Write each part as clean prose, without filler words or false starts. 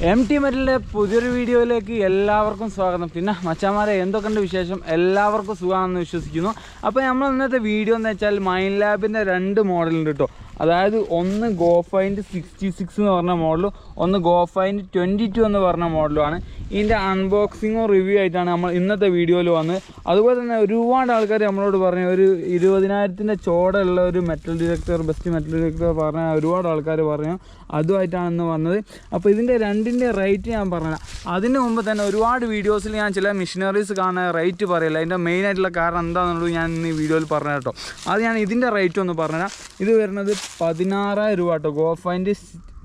MT മെറ്റലിൻ്റെ പുതിയൊരു വീഡിയോയിലേക്ക് എല്ലാവർക്കും സ്വാഗതം. പിന്നെ മച്ചാമാരെ എന്തൊക്കെയുണ്ട് വിശേഷം? എല്ലാവർക്കും സുഖമാണെന്ന് വിശ്വസിക്കുന്നു. അപ്പോൾ നമ്മൾ ഇന്നത്തെ വീഡിയോ എന്ന് വെച്ചാൽ മൈൻലാബിൻ്റെ 2 മോഡലുണ്ട് കേട്ടോ. അതായത് ഒന്ന് ഗോ ഫൈൻഡ് 66 എന്ന് പറഞ്ഞ മോഡലും ഒന്ന് ഗോ ഫൈൻഡ് 22 എന്ന് പറഞ്ഞ മോഡലുമാണ്. ഇതിൻ്റെ അൺബോക്സിങ്ങും റിവ്യൂ ആയിട്ടാണ് നമ്മൾ ഇന്നത്തെ വീഡിയോയിൽ വന്നത്. അതുപോലെ തന്നെ ഒരുപാട് ആൾക്കാർ നമ്മളോട് പറഞ്ഞു ഒരു 20,000 ചോടുള്ള ഒരു metal detector, best metal detector പറഞ്ഞ ഒരുപാട് ആൾക്കാർ പറഞ്ഞു. അതുമായിട്ടാണ് ഇന്ന് വന്നത്. അപ്പോൾ ഇതിൻ്റെ രണ്ടിൻ്റെ റേറ്റ് ഞാൻ പറഞ്ഞുതരാം. അതിന് മുമ്പ് തന്നെ ഒരുപാട് വീഡിയോസിൽ ഞാൻ ചില മെഷീനറീസ് കാണാൻ റേറ്റ് പറയില്ല. അതിൻ്റെ മെയിനായിട്ടുള്ള കാരണം എന്താണെന്നുള്ളത് ഞാൻ ഇന്ന് ഈ വീഡിയോയിൽ പറഞ്ഞു കേട്ടോ. അത് ഞാൻ ഇതിൻ്റെ റേറ്റ് ഒന്ന് പറഞ്ഞുതരാം. ഇത് വരുന്നത് 16,000 രൂപ കേട്ടോ. ഗോ ഫൈൻഡ്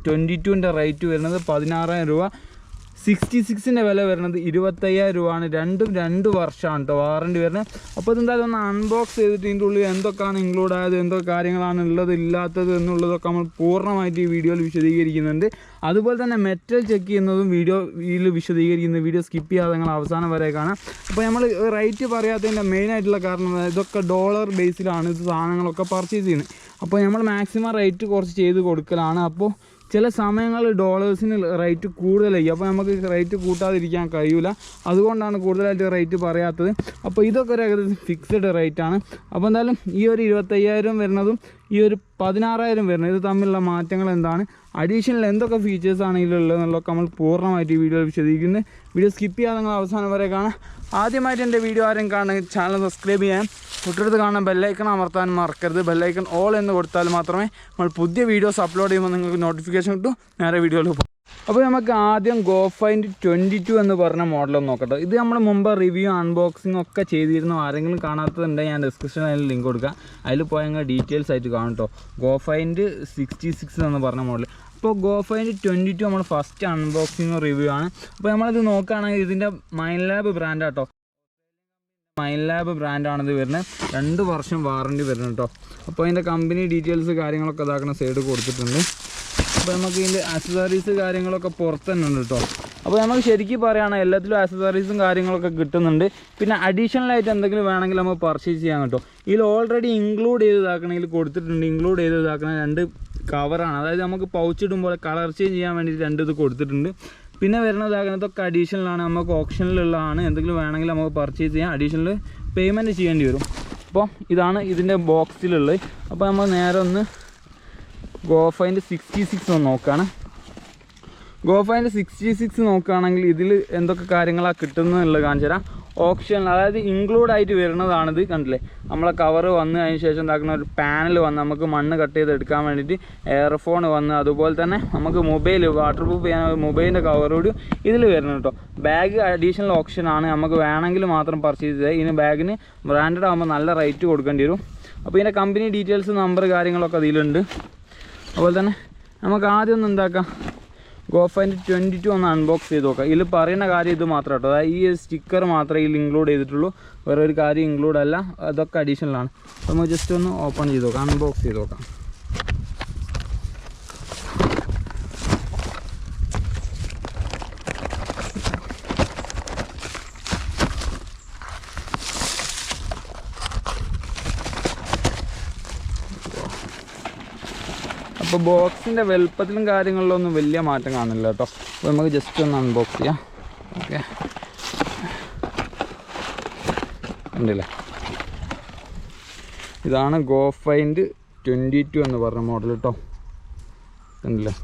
22ൻ്റെ റേറ്റ് വരുന്നത് 16,000 രൂപ. 66ൻ്റെ വില വരുന്നത് 25,000 രൂപയാണ്. രണ്ടും 2 വർഷമാണ് കേട്ടോ വാറണ്ടി വരുന്നത്. അപ്പോൾ ഇതെന്തായാലും ഒന്ന് അൺബോക്സ് ചെയ്തിട്ട് ഇതിൻ്റെ ഉള്ളിൽ എന്തൊക്കെയാണ് ഇൻക്ലൂഡ് ആയത്, എന്തൊക്കെ കാര്യങ്ങളാണ് ഉള്ളത് ഇല്ലാത്തത് എന്നുള്ളതൊക്കെ നമ്മൾ പൂർണ്ണമായിട്ട് ഈ വീഡിയോയിൽ വിശദീകരിക്കുന്നുണ്ട്. അതുപോലെ തന്നെ മെറ്റൽ ചെക്ക് ചെയ്യുന്നതും വീഡിയോയിൽ വിശദീകരിക്കുന്ന വീഡിയോ സ്കിപ്പ് ചെയ്യാതെ നിങ്ങൾ അവസാനം വരെ കാണാം. അപ്പോൾ നമ്മൾ റേറ്റ് പറയാത്തതിൻ്റെ മെയിനായിട്ടുള്ള കാരണം ഇതൊക്കെ ഡോളർ ബേസിലാണ് ഇത് സാധനങ്ങളൊക്കെ പർച്ചേസ് ചെയ്യുന്നത്. അപ്പോൾ നമ്മൾ മാക്സിമം റേറ്റ് കുറച്ച് ചെയ്ത് കൊടുക്കലാണ്. അപ്പോൾ ചില സമയങ്ങളിൽ ഡോളേഴ്സിന് റേറ്റ് കൂടുതലായി. അപ്പോൾ നമുക്ക് റേറ്റ് കൂട്ടാതിരിക്കാൻ കഴിയില്ല. അതുകൊണ്ടാണ് കൂടുതലായിട്ട് റേറ്റ് പറയാത്തത്. അപ്പോൾ ഇതൊക്കെ ഒരു ഏകദേശം ഫിക്സഡ് റേറ്റാണ്. അപ്പോൾ എന്തായാലും ഈ ഒരു 25,000 വരുന്നതും ഈ ഒരു 16,000 വരുന്നത് ഇത് തമ്മിലുള്ള മാറ്റങ്ങൾ എന്താണ്, അഡീഷണൽ എന്തൊക്കെ ഫീച്ചേഴ്സാണ് ഇതിലുള്ളത് എന്നുള്ളതൊക്കെ നമ്മൾ പൂർണ്ണമായിട്ട് ഈ വീഡിയോ വിശദീകരിക്കുന്നത്. വീഡിയോ സ്കിപ്പ് ചെയ്യാതെ നിങ്ങൾ അവസാനം വരെ കാണാം. ആദ്യമായിട്ട് എൻ്റെ വീഡിയോ ആരും കാണണമെങ്കിൽ ചാനൽ സബ്സ്ക്രൈബ് ചെയ്യാൻ, തൊട്ടടുത്ത് കാണാൻ ബെല്ലൈക്കൺ അമർത്താൻ മറക്കരുത്. ബെല്ലൈക്കൺ ഓൾ എന്ന് കൊടുത്താൽ മാത്രമേ നമ്മൾ പുതിയ വീഡിയോസ് അപ്ലോഡ് ചെയ്യുമ്പോൾ നിങ്ങൾക്ക് നോട്ടിഫിക്കേഷൻ കിട്ടും. നേരെ വീഡിയോയിൽ പോകും. അപ്പോൾ നമുക്ക് ആദ്യം ഗോ ഫൈൻഡ് 22 എന്ന് പറഞ്ഞ മോഡലൊന്ന് നോക്കട്ടെ. ഇത് നമ്മൾ മുമ്പ് റിവ്യൂ അൺബോക്സിംഗ് ഒക്കെ ചെയ്തിരുന്നു. ആരെങ്കിലും കാണാത്തതുണ്ടെങ്കിൽ ഞാൻ ഡിസ്ക്രിപ്ഷനിൽ അതിൽ ലിങ്ക് കൊടുക്കാം. അതിൽ പോയാൽ ഞങ്ങൾ ഡീറ്റെയിൽസ് ആയിട്ട് കാണും കേട്ടോ. ഗോ ഫൈൻഡ് 66 എന്ന് പറഞ്ഞ മോഡൽ. അപ്പോൾ ഗോ ഫൈൻഡ് 22 നമ്മൾ ഫസ്റ്റ് അൺബോക്സിംഗ് റിവ്യൂ ആണ്. അപ്പോൾ നമ്മളിത് നോക്കുകയാണെങ്കിൽ ഇതിൻ്റെ മൈൻലാബ് ബ്രാൻഡാണ് കേട്ടോ. മൈൻലാബ് ബ്രാൻഡാണിത് വരുന്നത്. 2 വർഷം വാറണ്ടി വരുന്നത് കേട്ടോ. അപ്പോൾ അതിൻ്റെ കമ്പനി ഡീറ്റെയിൽസ് കാര്യങ്ങളൊക്കെ ഇതാക്കുന്ന സൈഡ് കൊടുത്തിട്ടുണ്ട്. അപ്പോൾ നമുക്ക് ഇതിൻ്റെ ആക്സസറീസ് കാര്യങ്ങളൊക്കെ പുറത്ത് തന്നെ ഉണ്ട് കേട്ടോ. അപ്പോൾ നമുക്ക് ശരിക്കും പറയുകയാണെങ്കിൽ എല്ലാത്തിലും ആക്സസറീസും കാര്യങ്ങളൊക്കെ കിട്ടുന്നുണ്ട്. പിന്നെ അഡീഷണലായിട്ട് എന്തെങ്കിലും വേണമെങ്കിൽ നമുക്ക് പർച്ചേസ് ചെയ്യാൻ കേട്ടോ. ഇതിൽ ഓൾറെഡി ഇൻക്ലൂഡ് ചെയ്തതാക്കണമെങ്കിൽ കൊടുത്തിട്ടുണ്ട്. ഇൻക്ലൂഡ് ചെയ്തതാക്കണ 2 കവറാണ്. അതായത് നമുക്ക് പൗച്ച് ഇടുമ്പോൾ കളർ ചേഞ്ച് ചെയ്യാൻ വേണ്ടിയിട്ട് 2 ഇത് കൊടുത്തിട്ടുണ്ട്. പിന്നെ വരുന്നതാകുന്നതൊക്കെ അഡീഷണലാണ്, നമുക്ക് ഓപ്ഷനിലുള്ളതാണ്. എന്തെങ്കിലും വേണമെങ്കിൽ നമുക്ക് പർച്ചേസ് ചെയ്യാം. അഡീഷണൽ പേയ്മെൻറ്റ് ചെയ്യേണ്ടി വരും. അപ്പോൾ ഇതാണ് ഇതിൻ്റെ ബോക്സിലുള്ളത്. അപ്പോൾ നമ്മൾ നേരെ ഒന്ന് ഗോ ഫൈൻഡ് 66 ഒന്ന് നോക്കുകയാണ്. ഗോ ഫൈൻഡ് 66 നോക്കുകയാണെങ്കിൽ ഇതിൽ എന്തൊക്കെ കാര്യങ്ങളാണ് കിട്ടുന്നതെന്നുള്ളത് കാണിച്ചു തരാം. ഓപ്ഷൻ അതായത് ഇൻക്ലൂഡ് ആയിട്ട് വരുന്നതാണിത്. കണ്ടില്ലേ, നമ്മളെ കവർ വന്ന് അതിന് ശേഷം എന്താക്കുന്ന ഒരു പാനൽ വന്ന് നമുക്ക് മണ്ണ് കട്ട് ചെയ്ത് എടുക്കാൻ വേണ്ടിയിട്ട് എയർഫോൺ വന്ന്, അതുപോലെ തന്നെ നമുക്ക് മൊബൈൽ വാട്ടർ പ്രൂഫ് ചെയ്യാൻ മൊബൈലിൻ്റെ കവറോട് ഇതിൽ വരുന്നത് കേട്ടോ. ബാഗ് അഡീഷണൽ ഓപ്ഷനാണ്, നമുക്ക് വേണമെങ്കിൽ മാത്രം പർച്ചേസ് ചെയ്യുക. ഇതിന് ബാഗിന് ബ്രാൻഡഡ് ആകുമ്പോൾ നല്ല റേറ്റ് കൊടുക്കേണ്ടി വരും. അപ്പോൾ ഇതിൻ്റെ കമ്പനി ഡീറ്റെയിൽസ് നമ്പർ കാര്യങ്ങളൊക്കെ അതിലുണ്ട്. അതുപോലെ തന്നെ നമുക്ക് ആദ്യം ഒന്ന് എന്താക്കാം, ഗോ ഫൈൻഡ് 22 ഒന്ന് അൺബോക്സ് ചെയ്ത് നോക്കാം. ഇതിൽ പറയുന്ന കാര്യം ഇത് മാത്രം കേട്ടോ. അതായത് ഈ സ്റ്റിക്കർ മാത്രമേ ഇതിൽ ഇൻക്ലൂഡ് ചെയ്തിട്ടുള്ളൂ, വേറെ ഒരു കാര്യം ഇൻക്ലൂഡ് അല്ല. അതൊക്കെ അഡീഷണലാണ്. അപ്പോൾ നമുക്ക് ജസ്റ്റ് ഒന്ന് ഓപ്പൺ ചെയ്ത് നോക്കാം, അൺബോക്സ് ചെയ്ത് നോക്കാം. അപ്പോൾ ബോക്സിൻ്റെ വലുപ്പത്തിലും കാര്യങ്ങളിലൊന്നും വലിയ മാറ്റം കാണില്ല കേട്ടോ. അപ്പോൾ നമുക്ക് ജസ്റ്റ് ഒന്ന് അൺബോക്സ് ചെയ്യാം. ഓക്കെ, ഉണ്ടല്ലേ, ഇതാണ് ഗോ ഫൈൻഡ് 22 എന്ന് പറഞ്ഞ മോഡൽ കേട്ടോ. ഉണ്ടല്ലേ,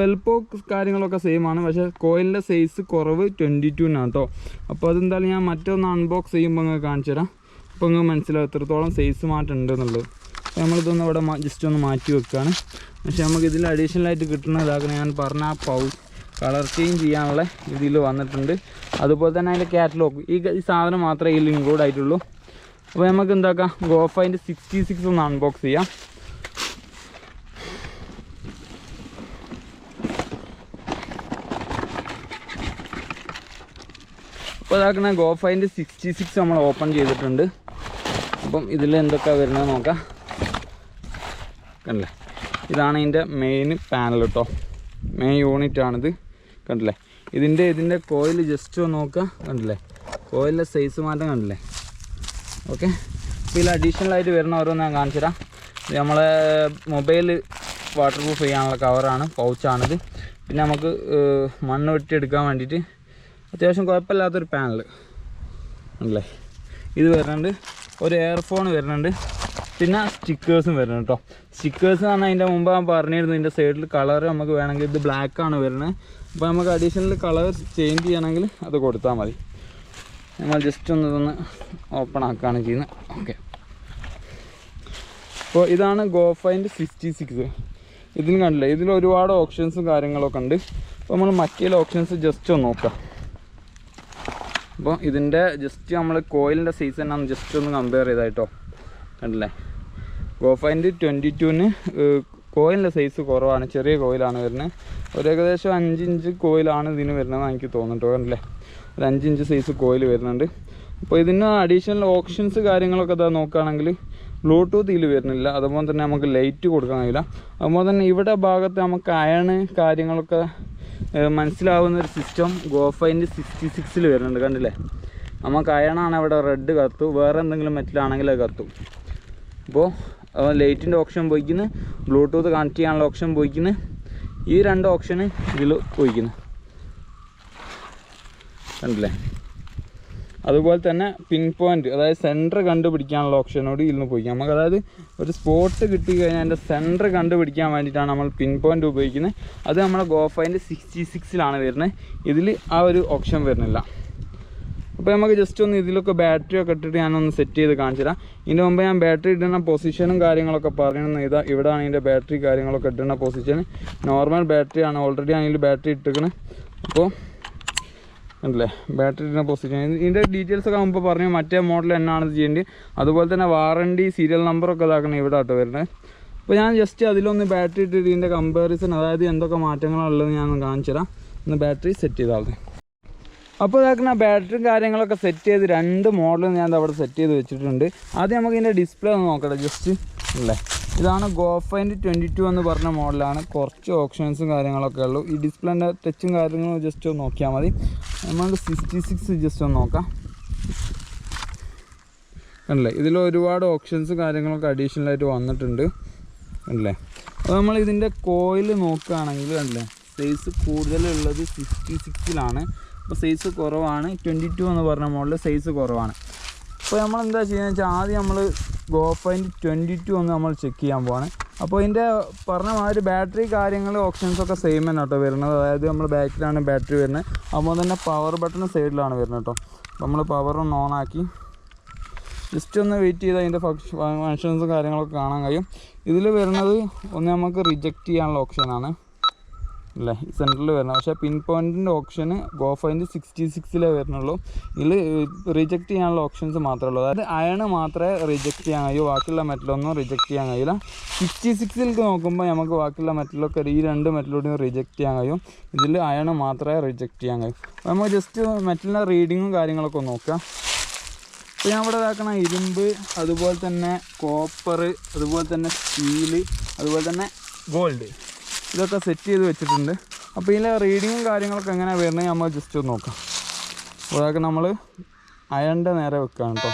വലുപ്പവും കാര്യങ്ങളൊക്കെ സെയിം ആണ്. പക്ഷേ കോയിലിൻ്റെ സൈസ് കുറവ് 22-നാണ് കേട്ടോ. അപ്പോൾ അതെന്തായാലും ഞാൻ മറ്റൊന്ന് അൺബോക്സ് ചെയ്യുമ്പോൾ നിങ്ങൾക്ക് കാണിച്ചു തരാം. അപ്പോൾ നിങ്ങൾക്ക് മനസ്സിലാവും എത്രത്തോളം സൈസ് മാറ്റം ഉണ്ടെന്നുള്ളത്. നമ്മളിതൊന്ന് ഇവിടെ ജസ്റ്റ് ഒന്ന് മാറ്റി വെക്കുകയാണ്. പക്ഷേ നമുക്ക് ഇതിൽ അഡീഷണലായിട്ട് കിട്ടുന്ന ഇതാക്കണം, ഞാൻ പറഞ്ഞ ആ പൗച്ച് കളർ ചേഞ്ച് ചെയ്യാനുള്ള ഇതിൽ വന്നിട്ടുണ്ട്. അതുപോലെ തന്നെ അതിൻ്റെ കാറ്റലോഗ് ഈ സാധനം മാത്രമേ ഇതിൽ ഇൻക്ലൂഡ് ആയിട്ടുള്ളൂ. അപ്പോൾ നമുക്ക് എന്താക്കാം, ഗോ ഫൈൻഡ് 66 ഒന്ന് അൺബോക്സ് ചെയ്യാം. അപ്പോൾ ഇതാക്കണ ഗോ ഫൈൻഡ് 66 നമ്മൾ ഓപ്പൺ ചെയ്തിട്ടുണ്ട്. അപ്പം ഇതിൽ എന്തൊക്കെയാണ് വരുന്നത് നോക്കാം. കണ്ടില്ലേ, ഇതാണ് ഇതിൻ്റെ മെയിൻ പാനൽ കേട്ടോ. മെയിൻ യൂണിറ്റാണിത്. കണ്ടില്ലേ, ഇതിൻ്റെ കോയിൽ ജസ്റ്റ് ഒന്ന് നോക്കുക. കണ്ടില്ലേ, കോയിലിൻ്റെ സൈസ് മാറ്റം കണ്ടില്ലേ. ഓക്കെ, അപ്പോൾ ഇതിൽ അഡീഷണലായിട്ട് വരുന്ന ഓരോന്ന് ഞാൻ കാണിച്ചു തരാം. ഇത് നമ്മളെ മൊബൈൽ വാട്ടർ പ്രൂഫ് ചെയ്യാനുള്ള കവറാണ്, പൗച്ചാണിത്. പിന്നെ നമുക്ക് മണ്ണ് വെട്ടിയെടുക്കാൻ വേണ്ടിയിട്ട് അത്യാവശ്യം കുഴപ്പമില്ലാത്തൊരു പാനൽ അല്ലേ. ഇത് വരുന്നുണ്ട്, ഒരു എയർഫോൺ വരുന്നുണ്ട്, പിന്നെ സ്റ്റിക്കേഴ്സും വരുന്നുണ്ട് കേട്ടോ. സ്റ്റിക്കേഴ്സ് എന്ന് പറഞ്ഞാൽ അതിൻ്റെ മുമ്പ് ഞാൻ പറഞ്ഞിരുന്നു ഇതിൻ്റെ സൈഡിൽ കളർ നമുക്ക് വേണമെങ്കിൽ ഇത് ബ്ലാക്കാണ് വരുന്നത്. അപ്പോൾ നമുക്ക് അഡീഷണൽ കളർ ചേഞ്ച് ചെയ്യണമെങ്കിൽ അത് കൊടുത്താൽ മതി. നമ്മൾ ജസ്റ്റ് ഒന്ന് ഓപ്പൺ ആക്കുകയാണ് ചെയ്യുന്നത്. ഓക്കെ, അപ്പോൾ ഇതാണ് ഗോ ഫൈൻഡ് 66. ഇതിന് കണ്ടില്ലേ, ഇതിൽ ഒരുപാട് ഓപ്ഷൻസും കാര്യങ്ങളൊക്കെ ഉണ്ട്. അപ്പോൾ നമ്മൾ മറ്റേ ഓപ്ഷൻസ് ജസ്റ്റ് ഒന്ന് നോക്കാം. അപ്പോൾ ഇതിൻ്റെ ജസ്റ്റ് നമ്മൾ കോയിലിൻ്റെ സൈസ് തന്നെ ജസ്റ്റ് ഒന്ന് കമ്പയർ ചെയ്തായിട്ടോ. കണ്ടില്ലേ, ഗോ ഫൈൻഡ് 22-ന് കോയിലിൻ്റെ സൈസ് കുറവാണ്, ചെറിയ കോയിലാണ് വരുന്നത്. ഒരു ഏകദേശം 5 ഇഞ്ച് കോയിലാണ് ഇതിന് വരുന്നത് എനിക്ക് തോന്നുന്നുണ്ടോ. കണ്ടില്ലേ, ഒരു 5 ഇഞ്ച് സൈസ് കോയിൽ വരുന്നുണ്ട്. അപ്പോൾ ഇതിന് അഡീഷണൽ ഓപ്ഷൻസ് കാര്യങ്ങളൊക്കെ ഇതാ നോക്കുകയാണെങ്കിൽ ബ്ലൂടൂത്ത് ഇതിൽ വരുന്നില്ല. അതുപോലെ തന്നെ നമുക്ക് ലൈറ്റ് കൊടുക്കാൻ കഴിയില്ല. അതുപോലെ തന്നെ ഇവിടെ ഭാഗത്ത് നമുക്ക് അയണ് കാര്യങ്ങളൊക്കെ മനസ്സിലാവുന്ന ഒരു സിസ്റ്റം ഗോ ഫൈൻഡ് 66-ൽ വരുന്നുണ്ട്. കണ്ടില്ലേ, നമുക്ക് അയണാണ് അവിടെ റെഡ് കത്തും, വേറെ എന്തെങ്കിലും മെറ്റലാണെങ്കിൽ അത് കത്തും. അപ്പോൾ ലൈറ്റിൻ്റെ ഓപ്ഷൻ പോയിക്കുന്നു, ബ്ലൂടൂത്ത് കണക്ട് ചെയ്യാനുള്ള ഓപ്ഷൻ പോയിക്കുന്നു, ഈ 2 ഓപ്ഷന് ഇതിൽ പോയിക്കുന്നു. കണ്ടില്ലേ, അതുപോലെ തന്നെ പിൻ പോയിൻ്റ്, അതായത് സെൻറ്റർ കണ്ടുപിടിക്കാനുള്ള ഓപ്ഷനോട് ഇതിൽ നിന്ന് പോയിക്കാം. നമുക്ക് അതായത് ഒരു സ്പോട്ട് കിട്ടിക്കഴിഞ്ഞാൽ അതിൻ്റെ സെൻറ്റർ കണ്ടുപിടിക്കാൻ വേണ്ടിയിട്ടാണ് നമ്മൾ പിൻ പോയിൻ്റ് ഉപയോഗിക്കുന്നത്. അത് നമ്മുടെ ഗോ ഫൈൻഡ് 66-ലാണ് വരുന്നത്. ഇതിൽ ആ ഒരു ഓപ്ഷൻ വരുന്നില്ല. അപ്പോൾ നമുക്ക് ജസ്റ്റ് ഒന്ന് ഇതിലൊക്കെ ബാറ്ററി ഒക്കെ ഇട്ടിട്ട് ഞാനൊന്ന് സെറ്റ് ചെയ്ത് കാണിച്ചു തരാം. ഇതിൻ്റെ മുമ്പ് ഞാൻ ബാറ്ററി ഇടുന്ന പൊസിഷനും കാര്യങ്ങളൊക്കെ പറഞ്ഞിരുന്നു. ഇവിടെയാണ് ഇതിൻ്റെ ബാറ്ററി കാര്യങ്ങളൊക്കെ ഇടുന്ന പൊസിഷൻ. നോർമൽ ബാറ്ററിയാണ്, ഓൾറെഡി അതിൽ ബാറ്ററി ഇട്ടിരിക്കുന്നത്. അപ്പോൾ അല്ലേ, ബാറ്ററി ഇടുന്ന പൊസിഷൻ ഇതിൻ്റെ ഡീറ്റെയിൽസ് ഒക്കെ മുമ്പ് പറഞ്ഞു. മറ്റേ മോഡൽ എന്നാണ് ഇത് ചെയ്യേണ്ടത്, അതുപോലെ തന്നെ വാറണ്ടി സീരിയൽ നമ്പറൊക്കെ ഇതാക്കണം ഇവിടെ ആട്ടോ വരുന്നത്. അപ്പോൾ ഞാൻ ജസ്റ്റ് അതിലൊന്ന് ബാറ്ററി ഇട്ടിട്ട് ഇതിൻ്റെ കമ്പാരിസൺ, അതായത് എന്തൊക്കെ മാറ്റങ്ങളുള്ളത് ഞാൻ കാണിച്ചു തരാം. ഒന്ന് ബാറ്ററി സെറ്റ് ചെയ്താൽ മതി. അപ്പോൾ ഇതാക്കുന്ന ബാറ്ററിയും കാര്യങ്ങളൊക്കെ സെറ്റ് ചെയ്ത് 2 മോഡലും ഞാൻ അവിടെ സെറ്റ് ചെയ്ത് വെച്ചിട്ടുണ്ട്. ആദ്യം നമുക്ക് ഇതിൻ്റെ ഡിസ്പ്ലേ ഒന്ന് നോക്കട്ടെ ജസ്റ്റ് അല്ലേ. ഇതാണ് ഗോ ഫൈൻഡ് 22 എന്ന് പറഞ്ഞ മോഡലാണ്. കുറച്ച് ഓപ്ഷൻസും കാര്യങ്ങളൊക്കെ ഉള്ളൂ. ഈ ഡിസ്പ്ലേൻ്റെ ടച്ചും കാര്യങ്ങളും ജസ്റ്റ് ഒന്ന് നോക്കിയാൽ മതി. നമുക്ക് 66 ജസ്റ്റ് ഒന്ന് നോക്കാം. അല്ലേ, ഇതിൽ ഒരുപാട് ഓപ്ഷൻസ് കാര്യങ്ങളൊക്കെ അഡീഷണലായിട്ട് വന്നിട്ടുണ്ട് അല്ലേ. അപ്പോൾ നമ്മൾ ഇതിൻ്റെ കോയിൽ നോക്കുകയാണെങ്കിൽ അല്ലേ, സൈസ് കൂടുതലുള്ളത് 66-ലാണ്. അപ്പോൾ സൈസ് കുറവാണ് 22 എന്ന് പറഞ്ഞ മോഡൽ സൈസ് കുറവാണ്. അപ്പോൾ നമ്മൾ എന്താ ചെയ്യുന്നത് വെച്ചാൽ ആദ്യം നമ്മൾ ഗോ ഫൈൻഡ് 22 ഒന്ന് നമ്മൾ ചെക്ക് ചെയ്യാൻ പോവാണ്. അപ്പോൾ ഇതിൻ്റെ പറഞ്ഞ മാതിരി ബാറ്ററി കാര്യങ്ങൾ ഓപ്ഷൻസൊക്കെ സെയിം തന്നെ കേട്ടോ വരുന്നത്. അതായത് നമ്മൾ ബാക്കിലാണ് ബാറ്ററി വരുന്നത്. അപ്പോൾ തന്നെ പവർ ബട്ടൺ സൈഡിലാണ് വരുന്നത് കേട്ടോ. അപ്പോൾ നമ്മൾ പവർ ഒന്ന് ഓൺ ആക്കി ജസ്റ്റ് ഒന്ന് വെയിറ്റ് ചെയ്ത് അതിൻ്റെ ഫങ്ഷൻസും കാര്യങ്ങളൊക്കെ കാണാൻ കഴിയും. ഇതിൽ വരുന്നത് ഒന്ന് നമുക്ക് റിജക്റ്റ് ചെയ്യാനുള്ള ഓപ്ഷനാണ് അല്ലേ, സെൻറ്ററിൽ വരുന്നത്. പക്ഷേ പിൻ പോയിൻറ്റിൻ്റെ ഓപ്ഷന് ഗോ ഫൈൻഡ് 66-ലേ വരുന്നുള്ളൂ. ഇതിൽ റിജക്റ്റ് ചെയ്യാനുള്ള ഓപ്ഷൻസ് മാത്രമേ ഉള്ളൂ. അതായത് അയണ് മാത്രമേ റിജക്റ്റ് ചെയ്യാൻ കഴിയൂ, ബാക്കിയുള്ള മെറ്റലൊന്നും റിജക്റ്റ് ചെയ്യാൻ കഴിയില്ല. 66-ലേക്ക് നോക്കുമ്പോൾ നമുക്ക് ബാക്കിയുള്ള മെറ്റലൊക്കെ ഈ 2 മെറ്റലോടെയും റിജക്റ്റ് ചെയ്യാൻ കഴിയും. ഇതിൽ അയണ് മാത്രമേ റിജക്റ്റ് ചെയ്യാൻ കഴിയും. അപ്പോൾ നമുക്ക് ജസ്റ്റ് മെറ്റലിൻ്റെ റീഡിങ്ങും കാര്യങ്ങളൊക്കെ നോക്കാം. അപ്പോൾ ഞാൻ ഇവിടെ ഇതാക്കണം ഇരുമ്പ്, അതുപോലെ തന്നെ കോപ്പർ, അതുപോലെ തന്നെ സ്റ്റീല്, അതുപോലെ തന്നെ ഗോൾഡ്, ഇതൊക്കെ സെറ്റ് ചെയ്ത് വെച്ചിട്ടുണ്ട്. അപ്പോൾ ഇതിലെ റീഡിങ്ങും കാര്യങ്ങളൊക്കെ എങ്ങനെ വരുന്നത് നമ്മൾ ജസ്റ്റ് ഒന്ന് നോക്കാം. അതൊക്കെ നമ്മൾ അയണിൻ്റെ നേരെ വെക്കുകയാണ് കേട്ടോ.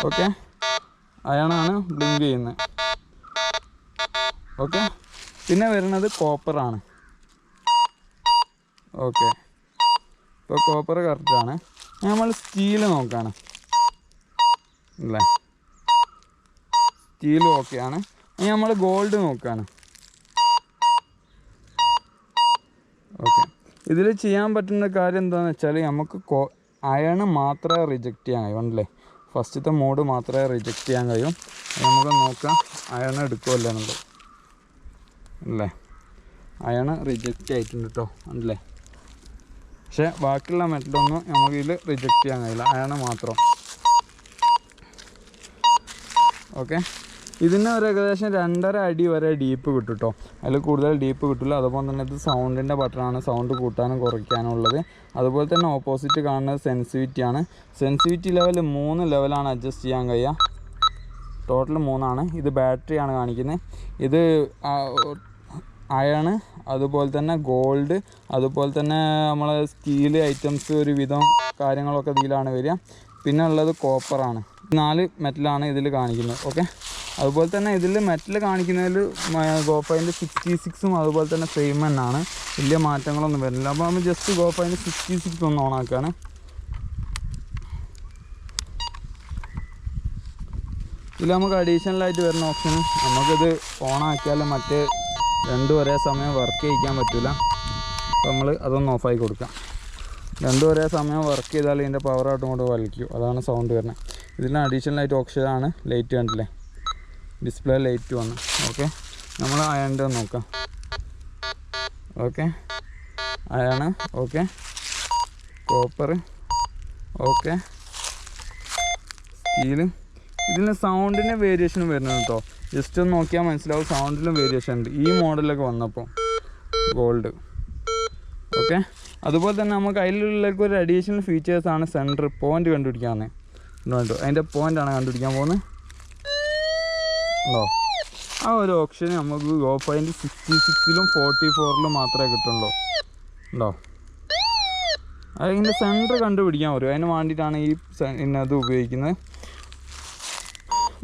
ഓക്കെ, അയണാണ് ബ്ലിങ്ക് ചെയ്യുന്നത്. ഓക്കെ, പിന്നെ വരുന്നത് കോപ്പറാണ്. ഓക്കെ, ഇപ്പോൾ കോപ്പർ കറക്റ്റാണ്. നമ്മൾ സ്റ്റീല് നോക്കുകയാണ് അല്ലേ, സ്റ്റീലും ഓക്കെയാണ്. ഇനി നമ്മൾ ഗോൾഡ് നോക്കുകയാണ്. ഓക്കെ, ഇതിൽ ചെയ്യാൻ പറ്റുന്ന കാര്യം എന്താണെന്ന് വെച്ചാൽ നമുക്ക് അയണ് മാത്രമേ റിജക്റ്റ് ചെയ്യാൻ കഴിയും അല്ലേ. ഫസ്റ്റത്തെ മോഡ് മാത്രമേ റിജക്റ്റ് ചെയ്യാൻ കഴിയും. നമുക്ക് നോക്കാം അയണ് എടുക്കുമല്ലോ എന്നുള്ളത് അല്ലേ. അയണ് റിജക്റ്റ് ആയിട്ടുണ്ട് കേട്ടോ അല്ലേ. പക്ഷേ ബാക്കിയുള്ള മെറ്റലൊന്നും നമുക്കിതിൽ റിജക്റ്റ് ചെയ്യാൻ കഴിയില്ല, അയണ് മാത്രം. ഓക്കെ, ഇതിന് ഒരു ഏകദേശം 2.5 അടി വരെ ഡീപ്പ് കിട്ടും കേട്ടോ. അതിൽ കൂടുതൽ ഡീപ്പ് കിട്ടില്ല. അതുപോലെ തന്നെ ഇത് സൗണ്ടിൻ്റെ ബട്ടണാണ്, സൗണ്ട് കൂട്ടാനും കുറയ്ക്കാനും ഉള്ളത്. അതുപോലെ തന്നെ ഓപ്പോസിറ്റ് കാണുന്നത് സെൻസിറ്റിവിറ്റിയാണ്. സെൻസിറ്റിവിറ്റി ലെവൽ 3 ലെവലാണ് അഡ്ജസ്റ്റ് ചെയ്യാൻ കഴിയുക. ടോട്ടൽ 3ആണ്. ഇത് ബാറ്ററിയാണ് കാണിക്കുന്നത്. ഇത് അയണ്, അതുപോലെ തന്നെ ഗോൾഡ്, അതുപോലെ തന്നെ നമ്മളെ സ്റ്റീൽ ഐറ്റംസ് ഒരുവിധം കാര്യങ്ങളൊക്കെ ഇതിലാണ് വരിക. പിന്നെ ഉള്ളത് കോപ്പറാണ്. 4 മെറ്റലാണ് ഇതിൽ കാണിക്കുന്നത്. ഓക്കെ, അതുപോലെ തന്നെ ഇതിൽ മെറ്റൽ കാണിക്കുന്നതിൽ ഗോ ഫൈൻഡ് 66ഉം അതുപോലെ തന്നെ സെയിം തന്നെയാണ്, വലിയ മാറ്റങ്ങളൊന്നും വരുന്നില്ല. അപ്പോൾ നമ്മൾ ജസ്റ്റ് ഗോ ഫൈൻഡ് 66 ഒന്ന് ഓണാക്കുകയാണ്. ഇതിൽ നമുക്ക് അഡീഷണലായിട്ട് വരുന്ന ഓപ്ഷൻ, നമുക്കിത് ഓണാക്കിയാൽ മറ്റേ രണ്ടും ഒരേ സമയം വർക്ക് ചെയ്യിക്കാൻ പറ്റില്ല. അപ്പോൾ നമ്മൾ അതൊന്ന് ഓഫാക്കി കൊടുക്കാം. രണ്ടും ഒരേ സമയം വർക്ക് ചെയ്താൽ ഇതിൻ്റെ പവർ ആയിട്ടും കൊണ്ട് വലിക്കും, അതാണ് സൗണ്ട് വരുന്നത്. ഇതിന് അഡീഷണലായിട്ട് ഓപ്ഷനാണ് ലൈറ്റ് കണ്ടില്ലേ, ഡിസ്പ്ലേ ലൈറ്റ് വന്ന്. ഓക്കെ, നമ്മൾ അയണിൻ്റെ നോക്കാം. ഓക്കെ, അയാണ്. Okay, copper. Okay, steel. ഇതിന് സൗണ്ടിന് വേരിയേഷനും വരുന്നത് കേട്ടോ, ജസ്റ്റ് ഒന്ന് നോക്കിയാൽ മനസ്സിലാവും. സൗണ്ടിലും വേരിയേഷൻ ഉണ്ട് ഈ മോഡലൊക്കെ വന്നപ്പോൾ. ഗോൾഡ്. ഓക്കെ, അതുപോലെ തന്നെ നമുക്ക് അതിലുള്ളൊക്കെ ഒരു അഡീഷണൽ ഫീച്ചേഴ്സാണ് സെൻറ്റർ പോയിൻ്റ് കണ്ടുപിടിക്കാമെന്ന്. ഉണ്ടോ, അതിൻ്റെ പോയിൻ്റാണ് കണ്ടുപിടിക്കാൻ പോകുന്നത്. ഉണ്ടോ, ആ ഒരു ഓപ്ഷൻ നമുക്ക് ഗോ ഫൈൻഡ് 66ലും 44ലും മാത്രമേ കിട്ടുള്ളൂ. ഉണ്ടോ, അതിൻ്റെ സെൻറ്റർ കണ്ടുപിടിക്കാൻ വരും, അതിന് വേണ്ടിയിട്ടാണ് ഈ ഇത് ഉപയോഗിക്കുന്നത്.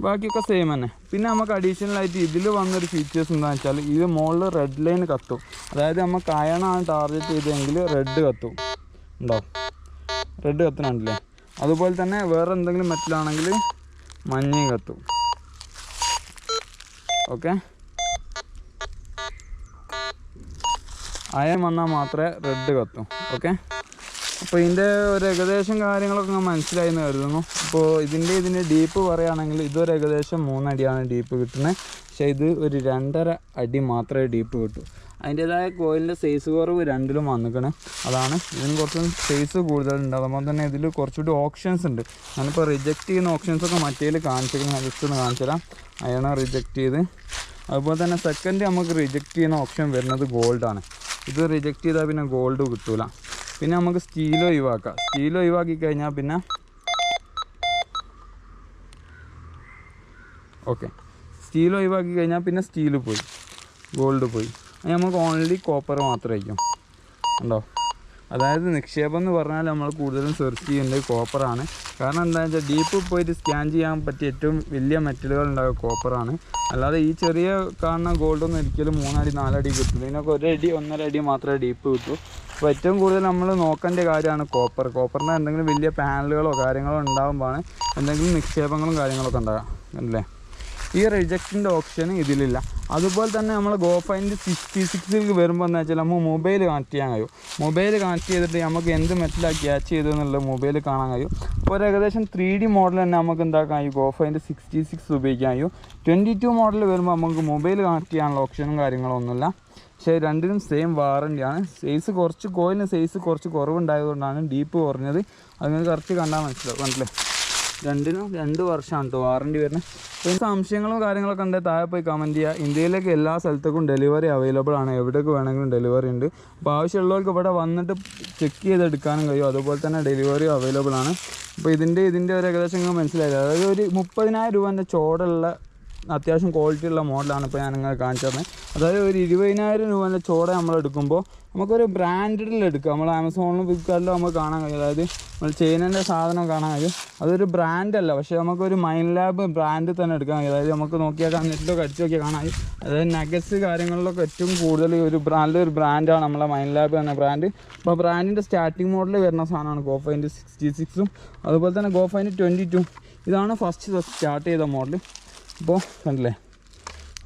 ബാക്കിയൊക്കെ സെയിം തന്നെ. പിന്നെ നമുക്ക് അഡീഷണലായിട്ട് ഇതിൽ വന്നൊരു ഫീച്ചേഴ്സ് എന്താണെന്ന് വെച്ചാൽ, ഇത് മുകളിൽ റെഡ് ലൈൻ കത്തും. അതായത് നമുക്ക് അയണാണ് ടാർഗറ്റ് ചെയ്തതെങ്കിൽ റെഡ് കത്തും. ഉണ്ടോ, റെഡ് കത്തണുണ്ടല്ലേ. അതുപോലെ തന്നെ വേറെ എന്തെങ്കിലും മെറ്റലാണെങ്കിൽ മഞ്ഞയും കത്തും. ഓക്കെ, അയൺ വന്നാൽ മാത്രമേ റെഡ് കത്തും. ഓക്കെ, അപ്പോൾ ഇതിൻ്റെ ഒരു ഏകദേശം കാര്യങ്ങളൊക്കെ ഞാൻ മനസ്സിലായി എന്ന് കരുതുന്നു. അപ്പോൾ ഇതിൻ്റെ ഡീപ്പ് പറയുകയാണെങ്കിൽ ഇതൊരു ഏകദേശം 3 അടിയാണ് ഡീപ്പ് കിട്ടുന്നത്. പക്ഷേ ഇത് ഒരു 2.5 അടി മാത്രമേ ഡീപ്പ് കിട്ടൂ. അതിൻ്റേതായ കോയിലിൻ്റെ സൈസ് കുറവ് രണ്ടിലും വന്നിക്കണം. അതാണ് ഇതിന് കുറച്ച് സൈസ് കൂടുതലുണ്ട്. അതുപോലെ തന്നെ ഇതിൽ കുറച്ചുകൂടി ഓപ്ഷൻസ് ഉണ്ട്. ഞാനിപ്പോൾ റിജക്റ്റ് ചെയ്യുന്ന ഓപ്ഷൻസൊക്കെ മറ്റേതിൽ കാണിച്ചിരിക്കുന്നത്, ഞാൻ ജസ്റ്റ് ഒന്ന് കാണിച്ചു തരാം. അയാണ് റിജക്റ്റ് ചെയ്ത്. അതുപോലെ തന്നെ സെക്കൻഡ് നമുക്ക് റിജക്റ്റ് ചെയ്യുന്ന ഓപ്ഷൻ വരുന്നത് ഗോൾഡാണ്. ഇത് റിജക്റ്റ് ചെയ്താൽ പിന്നെ ഗോൾഡ് കിട്ടൂല. പിന്നെ നമുക്ക് സ്റ്റീൽ ഒഴിവാക്കാം. സ്റ്റീൽ ഒഴിവാക്കി കഴിഞ്ഞാൽ പിന്നെ ഓക്കെ, സ്റ്റീൽ ഒഴിവാക്കി കഴിഞ്ഞാൽ പിന്നെ സ്റ്റീൽ പോയി, ഗോൾഡ് പോയി. അത് നമുക്ക് ഓൺലി കോപ്പർ മാത്രമായിരിക്കും. ഉണ്ടോ, അതായത് നിക്ഷേപം എന്ന് പറഞ്ഞാൽ നമ്മൾ കൂടുതലും സെർച്ച് ചെയ്യേണ്ടത് കോപ്പറാണ്. കാരണം എന്താണെന്ന് വെച്ചാൽ ഡീപ്പ് പോയിട്ട് സ്കാൻ ചെയ്യാൻ പറ്റിയ ഏറ്റവും വലിയ മെറ്റലുകൾ ഉണ്ടാകുക കോപ്പറാണ്. അല്ലാതെ ഈ ചെറിയ കാണുന്ന ഗോൾഡൊന്നും ഒരിക്കലും 3 അടി 4 അടി കിട്ടും. ഇതിനൊക്കെ 1 അടി 1.5 അടി മാത്രമേ ഡീപ്പ് കിട്ടൂ. അപ്പോൾ ഏറ്റവും കൂടുതൽ നമ്മൾ നോക്കേണ്ട കാര്യമാണ് കോപ്പർ. കോപ്പറിൻ്റെ എന്തെങ്കിലും വലിയ പാനലുകളോ കാര്യങ്ങളോ ഉണ്ടാകുമ്പോഴാണ് എന്തെങ്കിലും നിക്ഷേപങ്ങളും കാര്യങ്ങളൊക്കെ ഉണ്ടാകുക. അല്ലേ, ഈ റിജക്റ്റിൻ്റെ ഓപ്ഷൻ ഇതിലില്ല. അതുപോലെ തന്നെ നമ്മൾ ഗോ ഫൈൻഡ് 66 വരുമ്പോൾ എന്താ വെച്ചാൽ നമുക്ക് മൊബൈൽ കണക്ട് ചെയ്യാൻ കഴിയും. മൊബൈൽ കണക്ട് ചെയ്തിട്ട് നമുക്ക് എന്ത് മെറ്റലാണ് ക്യാച്ച് ചെയ്തു എന്നുള്ളത് മൊബൈൽ കാണാൻ കഴിയും. അപ്പോൾ ഒരു ഏകദേശം 3D മോഡൽ തന്നെ നമുക്ക് എന്താക്കാൻ കഴിയും, ഗോ ഫൈൻഡ് 66 ഉപയോഗിക്കാൻ കഴിയും. 22 മോഡൽ വരുമ്പോൾ നമുക്ക് മൊബൈൽ കണക്ട് ചെയ്യാനുള്ള ഓപ്ഷനും കാര്യങ്ങളൊന്നുമില്ല. പക്ഷേ രണ്ടിനും സെയിം വാറൻറ്റിയാണ്. സൈസ് കുറച്ച് കോയിലിന് സൈസ് കുറച്ച് കുറവുണ്ടായതുകൊണ്ടാണ് ഡീപ്പ് കുറഞ്ഞത്. അങ്ങനെ കറക്റ്റ് കണ്ടാൽ മനസ്സിലാവും. കണ്ടില്ലേ, രണ്ടിനും 2 വർഷമാണ് കേട്ടോ വാറൻറ്റി വരുന്നത്. അപ്പോൾ സംശയങ്ങളും കാര്യങ്ങളൊക്കെ ഉണ്ടെങ്കിൽ താഴെ പോയി കമൻറ്റ് ചെയ്യുക. ഇന്ത്യയിലേക്ക് എല്ലാ സ്ഥലത്തേക്കും ഡെലിവറി അവൈലബിൾ ആണ്, എവിടേക്ക് വേണമെങ്കിലും ഡെലിവറി ഉണ്ട്. അപ്പോൾ ആവശ്യമുള്ളവർക്ക് ഇവിടെ വന്നിട്ട് ചെക്ക് ചെയ്തെടുക്കാനും കഴിയും. അതുപോലെ തന്നെ ഡെലിവറി അവൈലബിൾ ആണ്. അപ്പോൾ ഇതിൻ്റെ ഒരു ഏകദേശം മനസ്സിലായത്, അതായത് ഒരു 30,000 രൂപേൻ്റെ ചോടുള്ള അത്യാവശ്യം ക്വാളിറ്റി ഉള്ള മോഡലാണ് ഇപ്പോൾ ഞാൻ നിങ്ങൾ കാണിച്ചു തന്നെ. അതായത് ഒരു 20,000 രൂപേൻ്റെ ചോട നമ്മൾ എടുക്കുമ്പോൾ നമുക്കൊരു ബ്രാൻഡിൽ എടുക്കാം. നമ്മൾ ആമസോണിലും ഫ്ലിപ്കാർട്ടിലും നമുക്ക് കാണാൻ കഴിയും. അതായത് നമ്മൾ ചൈനൻ്റെ സാധനം കാണാൻ കഴിയും. അതൊരു ബ്രാൻഡല്ല, പക്ഷേ നമുക്കൊരു മൈൻലാബ് ബ്രാൻഡ് തന്നെ എടുക്കാൻ കഴിയും. അതായത് നമുക്ക് നോക്കിയാൽ നെറ്റിലൊക്കെ അടിച്ച് നോക്കിയാൽ കാണാൻ കഴിയും. അതായത് നഗറ്റ്സ് കാര്യങ്ങളിലൊക്കെ ഏറ്റവും കൂടുതൽ ഒരു ബ്രാൻഡാണ് നമ്മളെ മൈൻലാബ് എന്ന ബ്രാൻഡ്. അപ്പോൾ ബ്രാൻഡിൻ്റെ സ്റ്റാർട്ടിംഗ് മോഡൽ വരുന്ന സാധനമാണ് ഗോ ഫൈൻഡ് 66ഉം അതുപോലെ തന്നെ ഗോ ഫൈൻഡ് 22. ഇതാണ് ഫസ്റ്റ് സ്റ്റാർട്ട് ചെയ്ത മോഡൽ. അപ്പോൾ കണ്ടില്ലേ.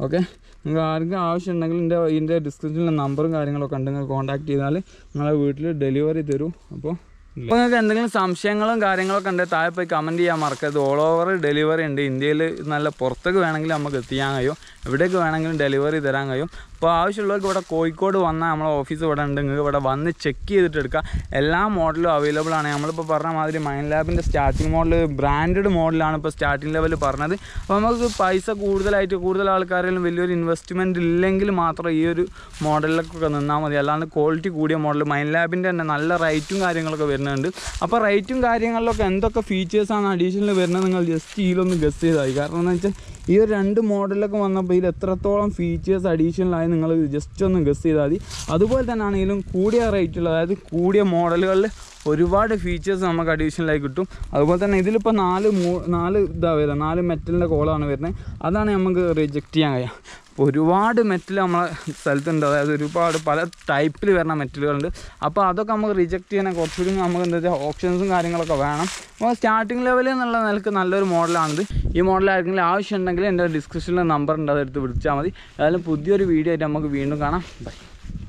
ഓക്കെ, നിങ്ങൾക്ക് ആർക്കും ആവശ്യമുണ്ടെങ്കിൽ ഇതിൻ്റെ ഡിസ്ക്രിപ്ഷനിലെ നമ്പറും കാര്യങ്ങളൊക്കെ ഉണ്ടെങ്കിൽ കോൺടാക്ട് ചെയ്താൽ നിങ്ങളെ വീട്ടിൽ ഡെലിവറി തരും. അപ്പോൾ നിങ്ങൾക്ക് എന്തെങ്കിലും സംശയങ്ങളും കാര്യങ്ങളൊക്കെ ഉണ്ടെങ്കിൽ താഴെ പോയി കമൻറ്റ് ചെയ്യാൻ മറക്കരുത്. ഓൾ ഓവർ ഡെലിവറി ഉണ്ട്. ഇന്ത്യയിൽ നല്ല പുറത്തേക്ക് വേണമെങ്കിൽ നമുക്ക് എത്തിക്കാൻ കഴിയും, എവിടേക്ക് വേണമെങ്കിലും ഡെലിവറി തരാൻ കഴിയും. അപ്പോൾ ആവശ്യമുള്ളവർക്ക് ഇവിടെ കോഴിക്കോട് വന്നാൽ നമ്മളെ ഓഫീസ് ഇവിടെ ഉണ്ട്. നിങ്ങൾക്ക് ഇവിടെ വന്ന് ചെക്ക് ചെയ്തിട്ട് എടുക്കാം. എല്ലാ മോഡലും അവൈലബിൾ ആണ്. നമ്മളിപ്പോൾ പറഞ്ഞ മാതിരി മൈൻലാബിൻ്റെ സ്റ്റാർട്ടിംഗ് മോഡൽ ബ്രാൻഡഡ് മോഡലാണ് ഇപ്പോൾ സ്റ്റാർട്ടിംഗ് ലെവൽ പറഞ്ഞത്. അപ്പോൾ നമുക്ക് പൈസ കൂടുതൽ ആൾക്കാരെങ്കിലും വലിയൊരു ഇൻവെസ്റ്റ്മെൻറ്റ് ഇല്ലെങ്കിൽ മാത്രം ഈ ഒരു മോഡലിലൊക്കെ നിന്നാൽ മതി. അല്ലാണ്ട് ക്വാളിറ്റി കൂടിയ മോഡൽ മൈൻലാബിൻ്റെ തന്നെ നല്ല റേറ്റും കാര്യങ്ങളൊക്കെ വരുന്നുണ്ട്. അപ്പോൾ റേറ്റും കാര്യങ്ങളിലൊക്കെ എന്തൊക്കെ ഫീച്ചേഴ്സാണ് അഡീഷണൽ വരുന്നത് നിങ്ങൾ ജസ്റ്റ് ഇതിലൊന്ന് ഗസ് ചെയ്താൽ മതി. കാരണം എന്ന് വെച്ചാൽ ഈ ഒരു 2 മോഡലൊക്കെ വന്നപ്പോൾ ഇതിൽ എത്രത്തോളം ഫീച്ചേഴ്സ് അഡീഷണലായി നിങ്ങൾ ജസ്റ്റ് ഒന്ന് ഗസ് ചെയ്താൽ മതി. അതുപോലെ തന്നെ ആണെങ്കിലും കൂടിയ റേറ്റുള്ള, അതായത് കൂടിയ മോഡലുകളിൽ ഒരുപാട് ഫീച്ചേഴ്സ് നമുക്ക് അഡീഷണലായി കിട്ടും. അതുപോലെ തന്നെ ഇതിലിപ്പോൾ 4 മെറ്റലിൻ്റെ കോളാണ് വരുന്നത്. അതാണ് നമുക്ക് റിജക്റ്റ് ചെയ്യാൻ കഴിയുക. അപ്പോൾ ഒരുപാട് മെറ്റൽ നമ്മളെ സ്ഥലത്തുണ്ട്, അതായത് ഒരുപാട് പല ടൈപ്പിൽ വരുന്ന മെറ്റലുകളുണ്ട്. അപ്പോൾ അതൊക്കെ നമുക്ക് റിജക്റ്റ് ചെയ്യാൻ കുറച്ചുകൂടി നമുക്ക് എന്താ വെച്ചാൽ ഓപ്ഷൻസും കാര്യങ്ങളൊക്കെ വേണം. അപ്പോൾ സ്റ്റാർട്ടിംഗ് ലെവലിൽ എന്നുള്ള നിലക്ക് നല്ലൊരു മോഡലാണിത്. ഈ മോഡൽ ആർക്കെങ്കിലും ആവശ്യമുണ്ടെങ്കിൽ എൻ്റെ ഡിസ്ക്രിപ്ഷനിൽ നമ്പർ ഉണ്ട്, അതെടുത്ത് വിളിച്ചാൽ മതി. ഏതായാലും പുതിയൊരു വീഡിയോ ആയിട്ട് നമുക്ക് വീണ്ടും കാണാം. ബൈ.